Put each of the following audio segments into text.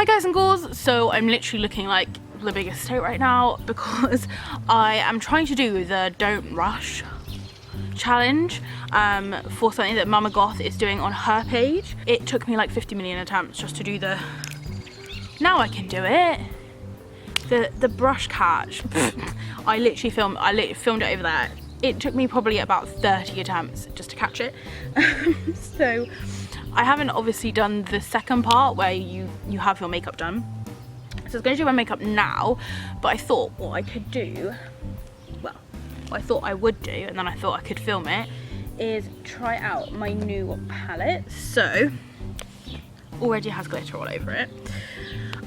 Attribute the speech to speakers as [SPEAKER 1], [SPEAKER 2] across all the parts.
[SPEAKER 1] Hi guys and girls, so I'm literally looking like the biggest tote right now because I am trying to do the don't rush challenge for something that Mama Goth is doing on her page. It took me like 50 million attempts just to do the, now I can do it, the brush catch. I literally filmed it over there. It took me probably about 30 attempts just to catch it. So I haven't obviously done the second part where you have your makeup done. So I was going to do my makeup now, but I thought what I could do, well, what I thought I would do, and then I thought I could film it, is try out my new palette. So, already has glitter all over it.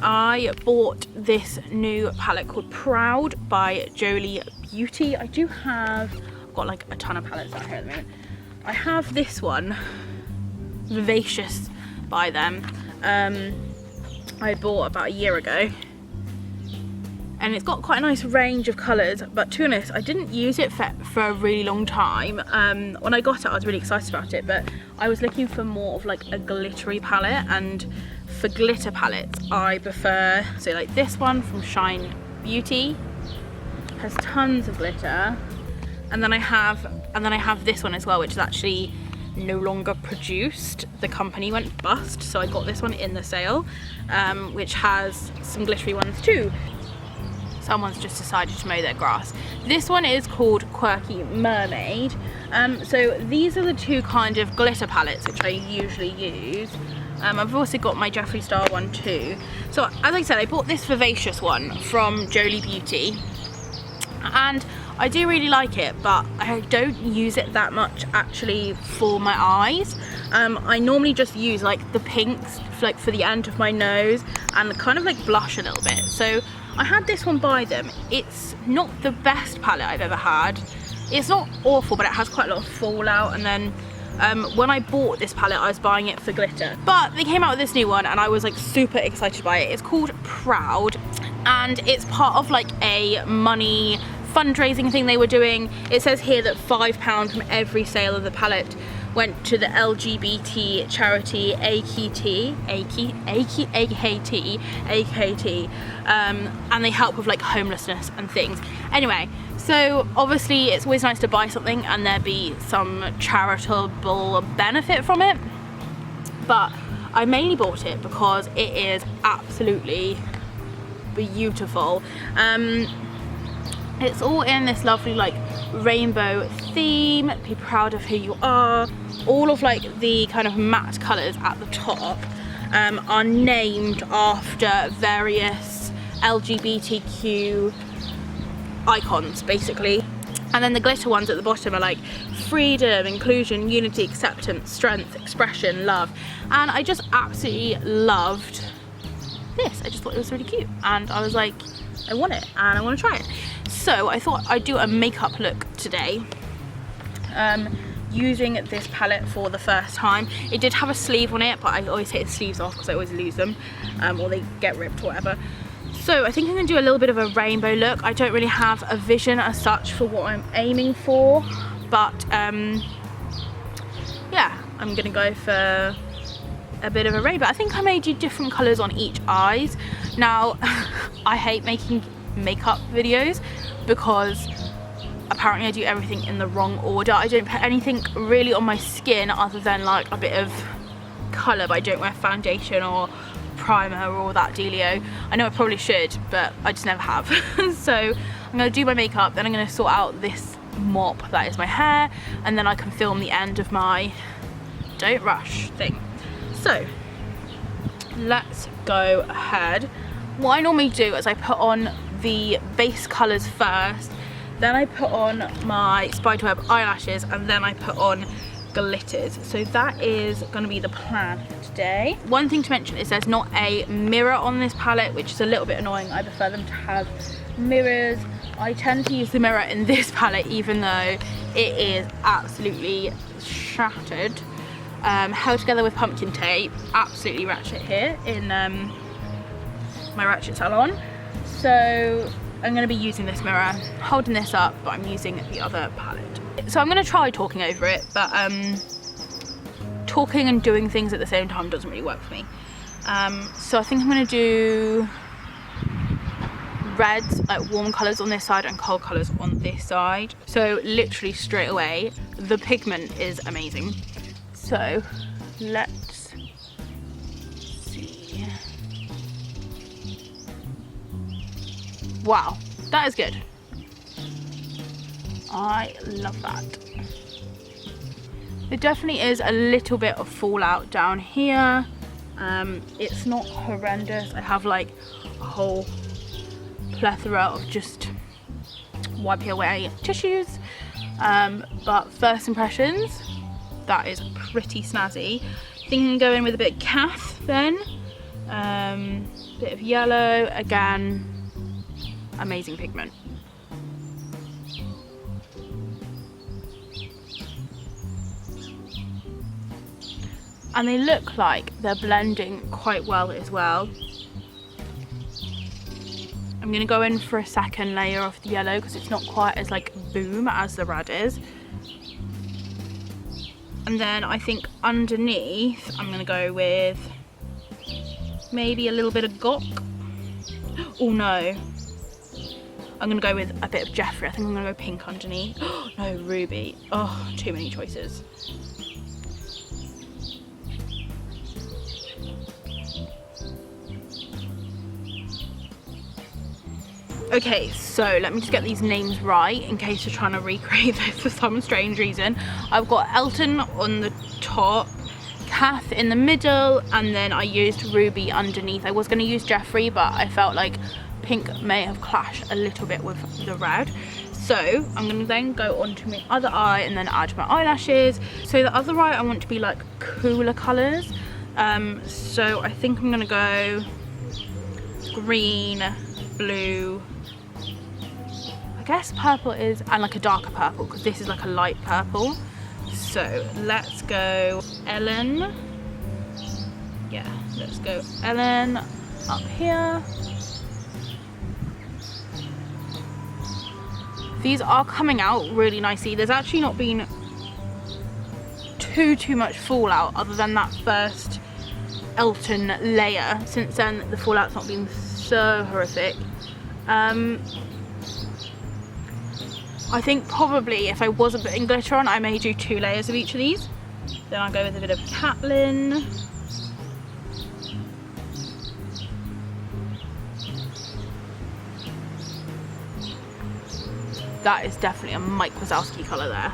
[SPEAKER 1] I bought this new palette called Proud by Jolie Beauty. I've got like a ton of palettes out here at the moment. I have this one, Vivacious by them. I bought about a year ago, and it's got quite a nice range of colours, but to be honest I didn't use it for a really long time. When I got it I was really excited about it, but I was looking for more of like a glittery palette, and for glitter palettes I prefer, so like this one from Shine Beauty has tons of glitter, and then I have this one as well, which is actually no longer produced. The company went bust, so I got this one in the sale, which has some glittery ones too. Someone's just decided to mow their grass. This one is called Quirky Mermaid. So these are the two kind of glitter palettes which I usually use. I've also got my Jeffree Star one too. So as I said, I bought this Vivacious one from Jolie Beauty, and I do really like it, but I don't use it that much actually for my eyes. I normally just use like the pinks like for the end of my nose and kind of like blush a little bit. So I had this one by them. It's not the best palette I've ever had. It's not awful, but it has quite a lot of fallout, and then when I bought this palette I was buying it for glitter. But they came out with this new one and I was like super excited by it. It's called Proud, and it's part of like a money fundraising thing they were doing. It says here that £5 from every sale of the palette went to the LGBT charity AKT, and they help with like homelessness and things. Anyway, so obviously it's always nice to buy something and there be some charitable benefit from it, but I mainly bought it because it is absolutely beautiful. It's all in this lovely like rainbow theme. Be proud of who you are. All of like the kind of matte colours at the top are named after various LGBTQ icons basically, and then the glitter ones at the bottom are like freedom, inclusion, unity, acceptance, strength, expression, love. And I just absolutely loved this. I just thought it was really cute, and I was like, I want it and I want to try it. So I thought I'd do a makeup look today using this palette for the first time. It did have a sleeve on it, but I always take the sleeves off because I always lose them, or they get ripped or whatever. So I think I'm going to do a little bit of a rainbow look. I don't really have a vision as such for what I'm aiming for, but yeah, I'm going to go for a bit of a rainbow. I think I may do different colours on each eyes. Now, I hate making makeup videos because apparently I do everything in the wrong order. I don't put anything really on my skin other than like a bit of colour, but I don't wear foundation or primer or all that dealio. I know I probably should, but I just never have. So I'm going to do my makeup, then I'm going to sort out this mop that is my hair, and then I can film the end of my don't rush thing. So let's go ahead. What I normally do is I put on the base colours first, then I put on my Spiderweb eyelashes, and then I put on glitters. So that is going to be the plan for today. One thing to mention is there's not a mirror on this palette, which is a little bit annoying. I prefer them to have mirrors. I tend to use the mirror in this palette even though it is absolutely shattered. Held together with pumpkin tape. Absolutely ratchet here in my ratchet salon. So I'm going to be using this mirror, holding this up, but I'm using the other palette. So I'm going to try talking over it, but talking and doing things at the same time doesn't really work for me. So I think I'm going to do reds, like warm colours on this side and cold colours on this side. So literally straight away, the pigment is amazing. So let's see. Wow, that is good. I love that. There definitely is a little bit of fallout down here. It's not horrendous. I have like a whole plethora of just wiping away tissues. But first impressions, that is pretty snazzy. I think I can go in with a bit of Goth then. Bit of yellow, again, amazing pigment. And they look like they're blending quite well as well. I'm gonna go in for a second layer of the yellow because it's not quite as like boom as the red is. And then I think underneath, I'm gonna go with maybe a little bit of Goth. Oh no. I'm gonna go with a bit of Jeffrey. I think I'm gonna go pink underneath. No, ruby. Oh, too many choices. Okay, so let me just get these names right in case you're trying to recreate this for some strange reason. I've got Elton on the top, Goth in the middle, and then I used ruby underneath. I was going to use Jeffrey, but I felt like pink may have clashed a little bit with the red. So I'm going to then go on to my other eye and then add my eyelashes. So the other eye I want to be like cooler colours. So I think I'm going to go green, blue, I guess purple is, and like a darker purple because this is like a light purple. So let's go Ellen. Yeah, let's go Ellen up here. These are coming out really nicely. There's actually not been too much fallout other than that first Elton layer. Since then the fallout's not been so horrific. I think probably if I wasn't putting glitter on, I may do 2 layers of each of these. Then I'll go with a bit of Catlin. That is definitely a Mike Wazowski colour there.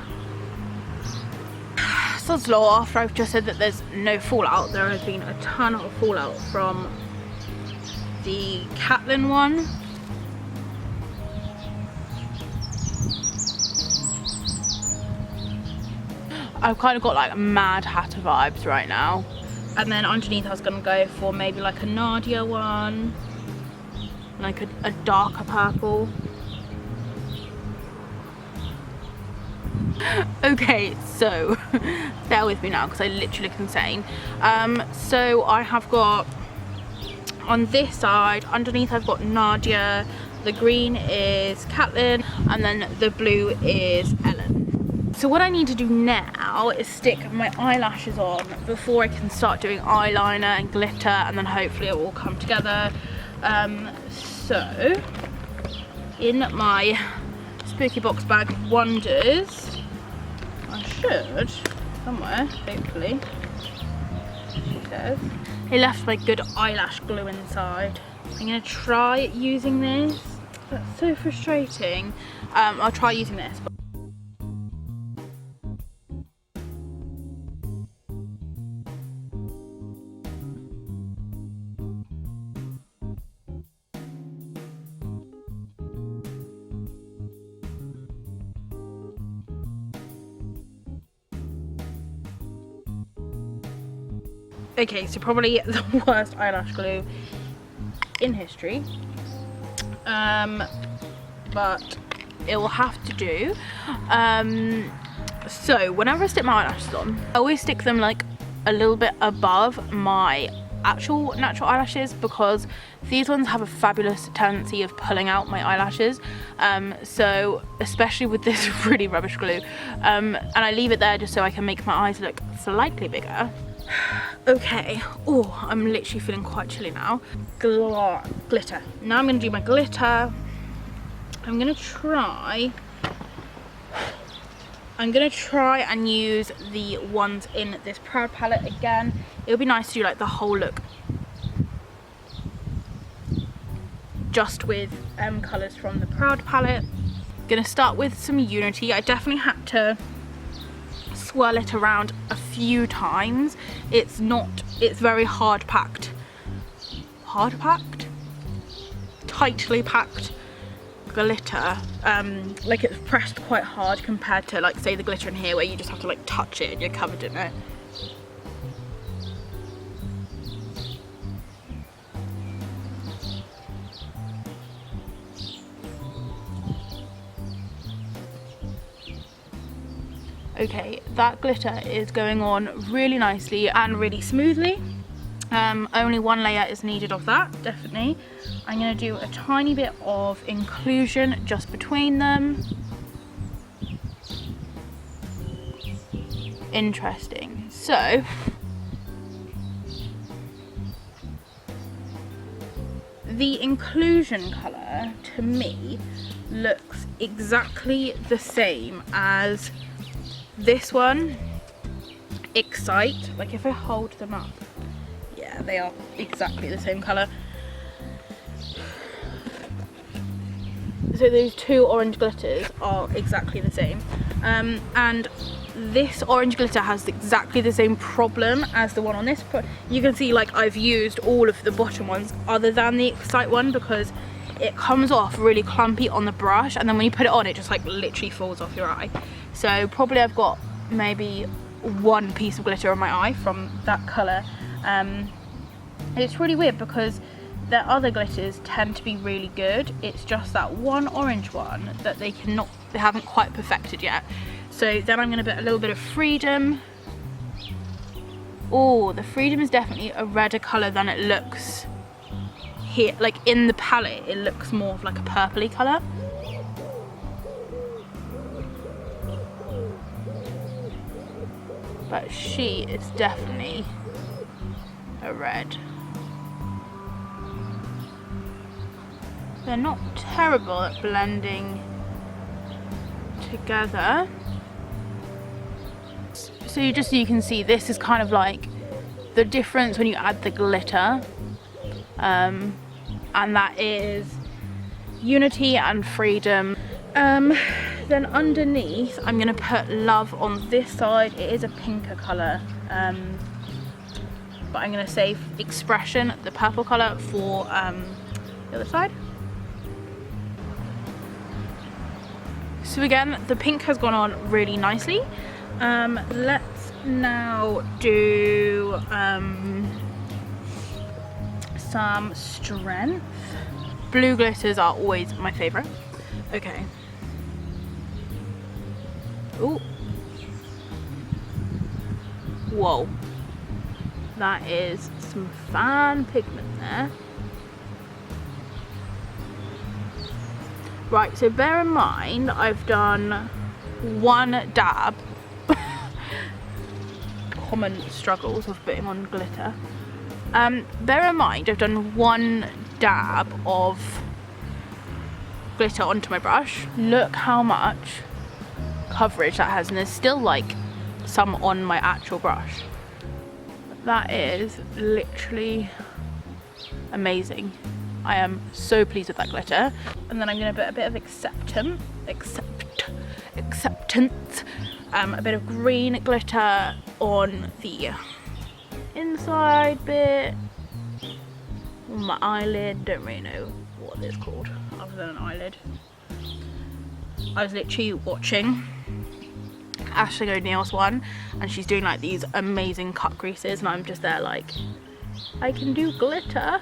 [SPEAKER 1] Sod's law, after I've just said that there's no fallout, there has been a ton of fallout from the Catlin one. I've kind of got like Mad Hatter vibes right now. And then underneath I was going to go for maybe like a Nadia one, like a darker purple. Okay, so bear with me now because I literally look insane. So I have got on this side, underneath I've got Nadia, the green is Catlin, and then the blue is Ellen. So what I need to do now is stick my eyelashes on before I can start doing eyeliner and glitter, and then hopefully it will all come together. So in my spooky box bag wonders, I should somewhere, hopefully, she says, they left my good eyelash glue inside. I'm gonna try using this. That's so frustrating. I'll try using this. Okay, so probably the worst eyelash glue in history, but it will have to do. So whenever I stick my eyelashes on, I always stick them like a little bit above my actual natural eyelashes, because these ones have a fabulous tendency of pulling out my eyelashes, so especially with this really rubbish glue, and I leave it there just so I can make my eyes look slightly bigger. Okay, oh, I'm literally feeling quite chilly now. Glitter. Now I'm gonna do my glitter. I'm gonna try and use the ones in this Proud palette again. It would be nice to do like the whole look just with colours from the Proud palette. Gonna start with some Unity. I definitely had to swirl it around a few times. It's very tightly packed glitter. Like it's pressed quite hard compared to like say the glitter in here where you just have to like touch it and you're covered in it. Okay, that glitter is going on really nicely and really smoothly. Only one layer is needed of that, definitely. I'm going to do a tiny bit of inclusion just between them. Interesting. So, the inclusion colour to me looks exactly the same as this one, Excite. Like if I hold them up, yeah, they are exactly the same colour. So those two orange glitters are exactly the same. And this orange glitter has exactly the same problem as the one on this. You can see like I've used all of the bottom ones other than the Excite one because it comes off really clumpy on the brush, and then when you put it on it just like literally falls off your eye. So probably I've got maybe one piece of glitter on my eye from that colour. It's really weird because their other glitters tend to be really good. It's just that one orange one that they haven't quite perfected yet. So then I'm going to put a little bit of Freedom. Oh, the Freedom is definitely a redder colour than it looks here. Like in the palette it looks more of like a purpley colour. But she is definitely a red. They're not terrible at blending together. So you can see, this is kind of like the difference when you add the glitter. And that is Unity and Freedom. Then underneath I'm going to put Love on this side. It is a pinker colour, but I'm going to save Expression, the purple colour, for the other side. So again, the pink has gone on really nicely. Let's now do some strength. Blue glitters are always my favourite. Okay. Ooh. Whoa. That is some fan pigment there. Right, so bear in mind I've done one dab. Common struggles of putting on glitter. Bear in mind I've done one dab of glitter onto my brush. Look how much coverage that has, and there's still like some on my actual brush. That is literally amazing. I am so pleased with that glitter. And then I'm going to put a bit of acceptance, a bit of green glitter on the inside bit, on my eyelid. Don't really know what it's called other than an eyelid. I was literally watching Ashley O'Neill's one, and she's doing like these amazing cut creases, and I'm just there like, I can do glitter.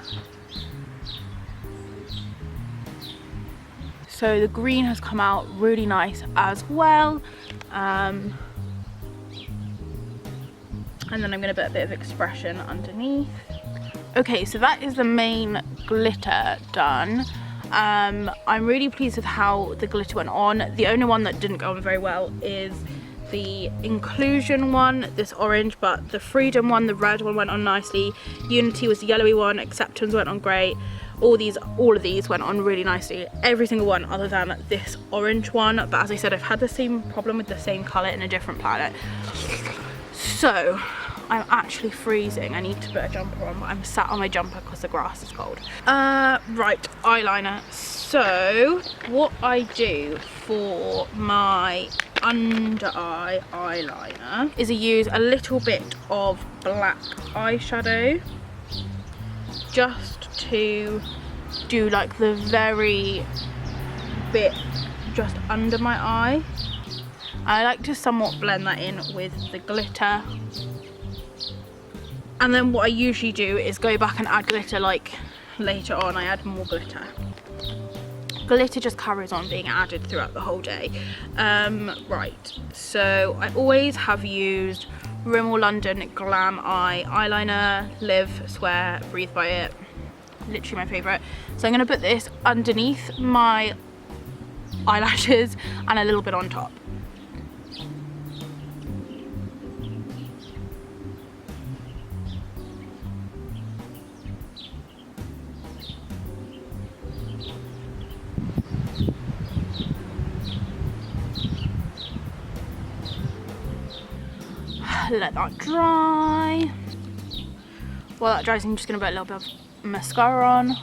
[SPEAKER 1] So the green has come out really nice as well. And then I'm going to put a bit of Expression underneath. Okay, so that is the main glitter done. I'm really pleased with how the glitter went on. The only one that didn't go on very well is the Inclusion one, this orange, but the Freedom one, the red one, went on nicely. Unity was the yellowy one. Acceptance went on great. All of these went on really nicely. Every single one other than this orange one. But as I said, I've had the same problem with the same colour in a different palette. So I'm actually freezing. I need to put a jumper on, but I'm sat on my jumper because the grass is cold. Right, eyeliner. So what I do for my under eye eyeliner is I use a little bit of black eyeshadow just to do like the very bit just under my eye. I like to somewhat blend that in with the glitter. And then what I usually do is go back and add glitter, like later on I add more glitter. Glitter just carries on being added throughout the whole day. Right, so I always have used Rimmel London Glam Eye eyeliner, Live, Swear, Breathe by It, literally my favourite. So I'm going to put this underneath my eyelashes and a little bit on top. Let that dry. While that dries, I'm just going to put a little bit of mascara on.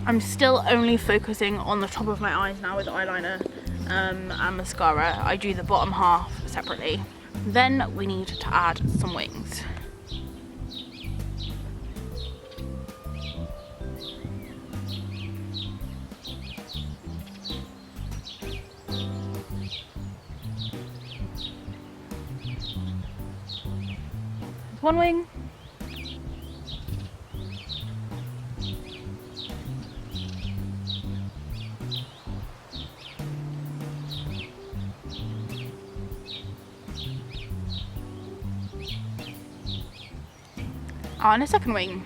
[SPEAKER 1] I'm still only focusing on the top of my eyes now with eyeliner and mascara. I do the bottom half separately. Then we need to add some wings. One wing. And a second wing.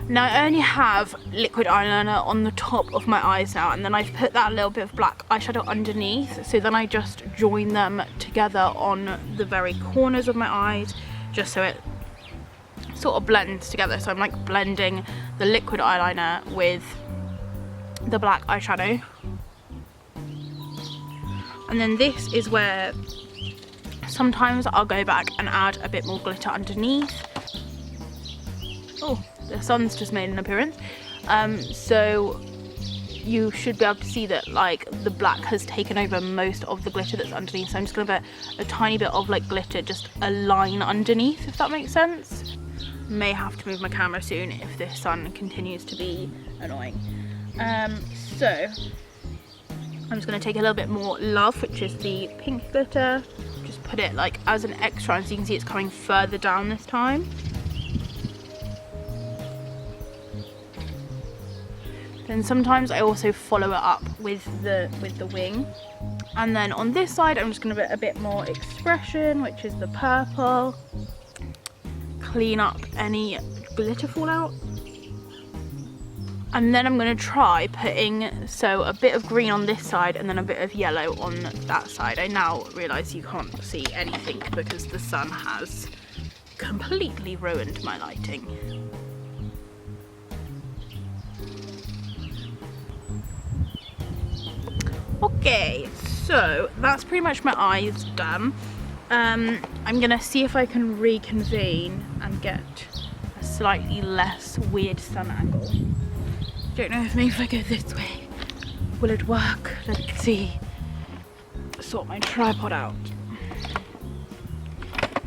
[SPEAKER 1] Now I only have liquid eyeliner on the top of my eyes now, and then I've put that little bit of black eyeshadow underneath, so then I just join them together on the very corners of my eyes, just so it sort of blends together. So I'm like blending the liquid eyeliner with the black eyeshadow. And then this is where sometimes I'll go back and add a bit more glitter underneath. Oh, the sun's just made an appearance. So you should be able to see that like the black has taken over most of the glitter that's underneath. So I'm just gonna put a tiny bit of like glitter, just a line underneath, if that makes sense. May have to move my camera soon if this sun continues to be annoying. So I'm just going to take a little bit more Love, which is the pink glitter, just put it like as an extra, and so you can see it's coming further down this time. Then sometimes I also follow it up with the wing. And then on this side I'm just going to put a bit more Expression, which is the purple. Clean up any glitter fallout. And then I'm going to try putting a bit of green on this side and then a bit of yellow on that side. I now realise you can't see anything because the sun has completely ruined my lighting. Okay, so that's pretty much my eyes done. I'm gonna see if I can reconvene and get a slightly less weird sun angle. Don't know if maybe if I go this way, will it work? Let's see. Sort my tripod out.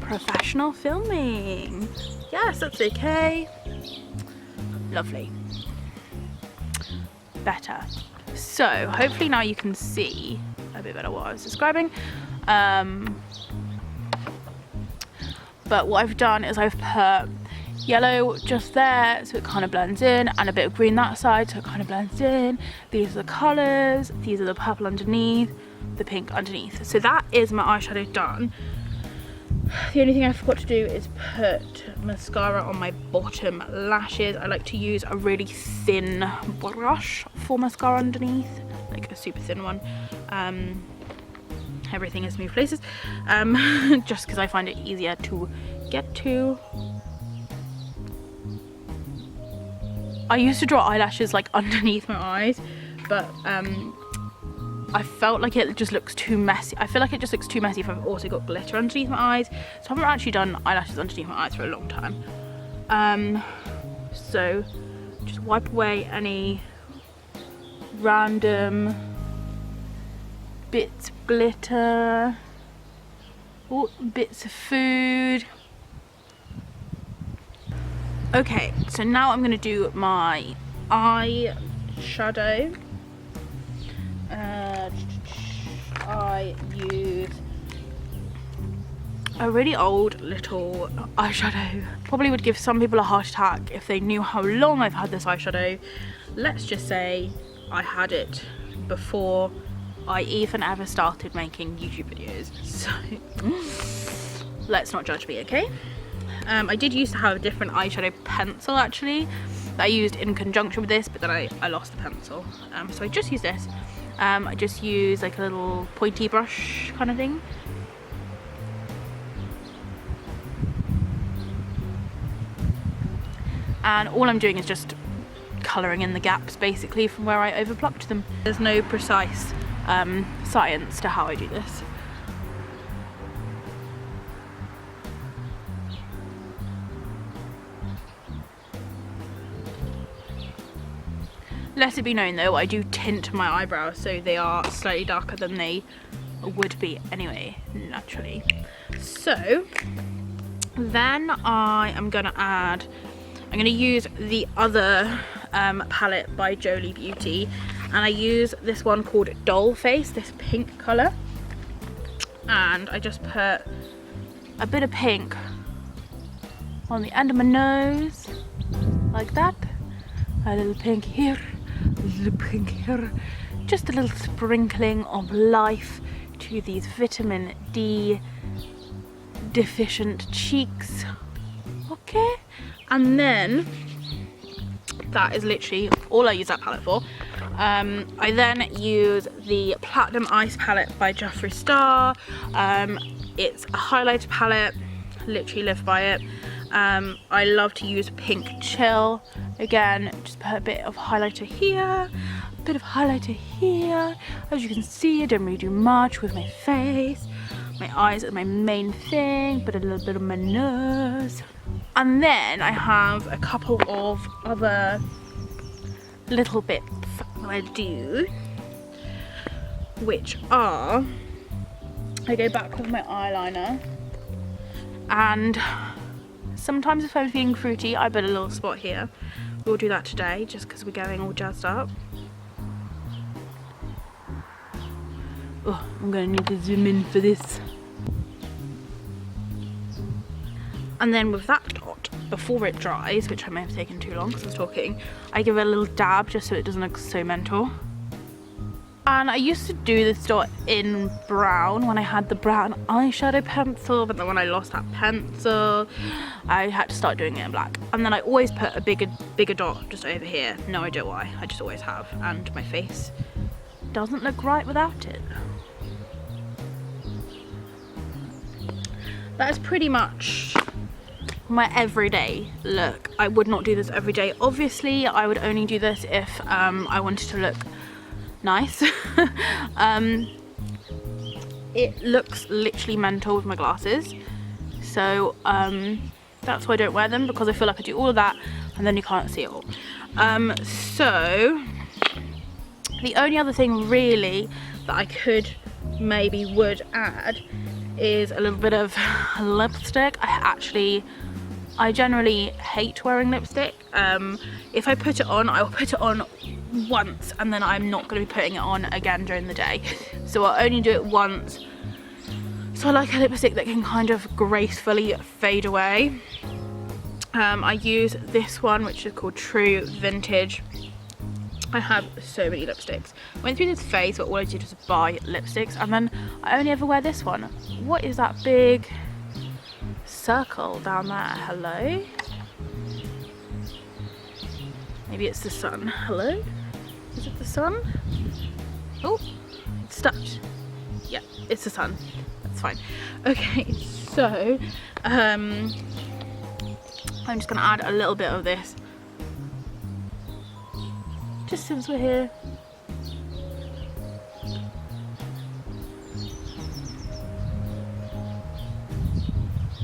[SPEAKER 1] Professional filming. Yes, that's okay. Lovely. Better. So hopefully now you can see a bit better what I was describing. But what I've done is I've put yellow just there so it kind of blends in, and a bit of green that side so it kind of blends in. These are the colours, these are the purple underneath, the pink underneath. So that is my eyeshadow done. The only thing I forgot to do is put mascara on my bottom lashes. I like to use a really thin brush for mascara underneath, like a super thin one. everything in smooth places, just because I find it easier to get to. I used to draw eyelashes like underneath my eyes, but I felt like it just looks too messy. I feel like it just looks too messy if I've also got glitter underneath my eyes, so I haven't actually done eyelashes underneath my eyes for a long time. So just wipe away any random bits of glitter, or bits of food. Okay, so now I'm going to do my eyeshadow. I use a really old little eyeshadow. Probably would give some people a heart attack if they knew how long I've had this eyeshadow. Let's just say I had it before I even ever started making YouTube videos, so let's not judge me, okay? I did used to have a different eyeshadow pencil actually that I used in conjunction with this, but then I lost the pencil, so I just use this. I just use like a little pointy brush kind of thing. And all I'm doing is just colouring in the gaps basically from where I overplucked them. There's no precise science to how I do this. Let it be known though, I do tint my eyebrows so they are slightly darker than they would be anyway, naturally. So then I'm gonna use the other palette by Jolie Beauty, and I use this one called Doll Face, this pink colour, and I just put a bit of pink on the end of my nose like that, a little pink here, a little pink here, just a little sprinkling of life to these vitamin D deficient cheeks. Okay, and then that is literally all I use that palette for. I then use the Platinum Ice palette by Jeffree Star. It's a highlighter palette, literally live by it. I love to use Pink Chill. Again, just put a bit of highlighter here, a bit of highlighter here. As you can see, I don't really do much with my face. My eyes are my main thing, but a little bit of my nose. And then I have a couple of other little bits that I do, which are, I go back with my eyeliner, and sometimes if I'm feeling fruity, I put a little spot here. We'll do that today just because we're going all jazzed up. Oh, I'm gonna need to zoom in for this. And then with that dot, before it dries, which I may have taken too long because I was talking, I give it a little dab just so it doesn't look so mental. And I used to do this dot in brown when I had the brown eyeshadow pencil, but then when I lost that pencil, I had to start doing it in black. And then I always put a bigger dot just over here. No idea why, I just always have. And my face doesn't look right without it. That is pretty much my everyday look. I would not do this every day. Obviously, I would only do this if I wanted to look nice. It looks literally mental with my glasses, so that's why I don't wear them, because I feel like I do all of that and then you can't see it all. So the only other thing really that I would add is a little bit of lipstick. I generally hate wearing lipstick. If I put it on, I will put it on once and then I'm not going to be putting it on again during the day. So I'll only do it once. So I like a lipstick that can kind of gracefully fade away. I use this one, which is called True Vintage. I have so many lipsticks. I went through this phase where all I did was buy lipsticks, and then I only ever wear this one. What is that big circle down there? Hello? Maybe it's the sun. Hello? Is it the sun? Oh, it's stuck. Yeah, it's the sun. That's fine. Okay, so I'm just gonna add a little bit of this, just since we're here.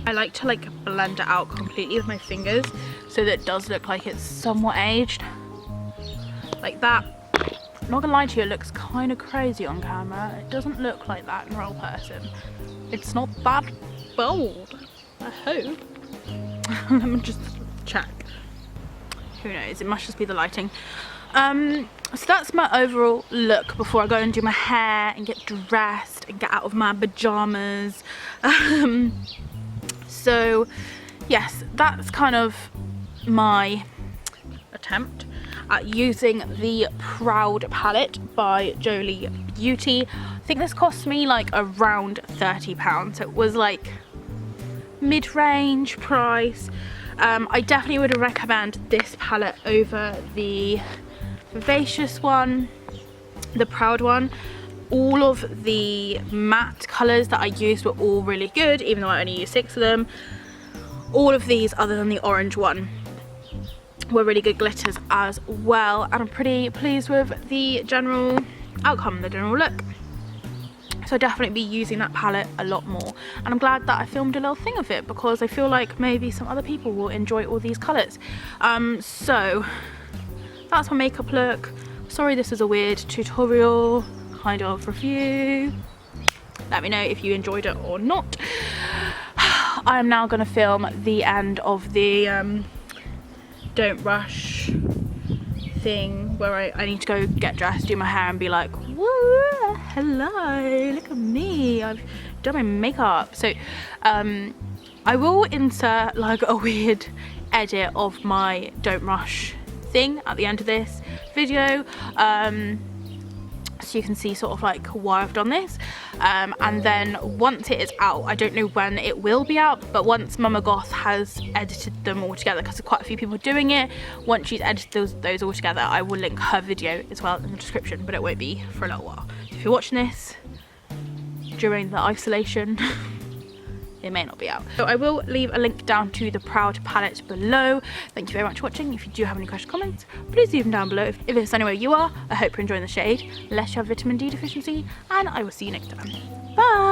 [SPEAKER 1] I like to like blend it out completely with my fingers so that it does look like it's somewhat aged, like that. I'm not gonna lie to you, it looks kind of crazy on camera. It doesn't look like that in real person. It's not that bold, I hope. Let me just check. Who knows, it must just be the lighting. So that's my overall look before I go and do my hair and get dressed and get out of my pajamas. So yes, that's kind of my attempt at using the Proud palette by Jolie Beauty. I think this cost me like around £30, so it was like mid-range price. I definitely would recommend this palette over the Vivacious one, the Proud one. All of the matte colours that I used were all really good, even though I only used 6 of them. All of these, other than the orange one, were really good glitters as well, and I'm pretty pleased with the general outcome, the general look. So I'll definitely be using that palette a lot more, and I'm glad that I filmed a little thing of it because I feel like maybe some other people will enjoy all these colours. So that's my makeup look. Sorry this is a weird tutorial kind of review. Let me know if you enjoyed it or not. I am now going to film the end of the don't rush thing where I need to go get dressed, do my hair and be like, woo, hello, look at me, I've done my makeup. So I will insert like a weird edit of my don't rush thing at the end of this video, so you can see sort of like why I've done this, and then once it is out, I don't know when it will be out, but once Mama Goth has edited them all together, because there's quite a few people doing it, once she's edited those all together, I will link her video as well in the description, but it won't be for a little while. So if you're watching this during the isolation, it may not be out. So I will leave a link down to the Proud palette below. Thank you very much for watching. If you do have any questions, comments, please leave them down below. If it's anywhere you are, I hope you're enjoying the shade, unless you have vitamin D deficiency, and I will see you next time. Bye!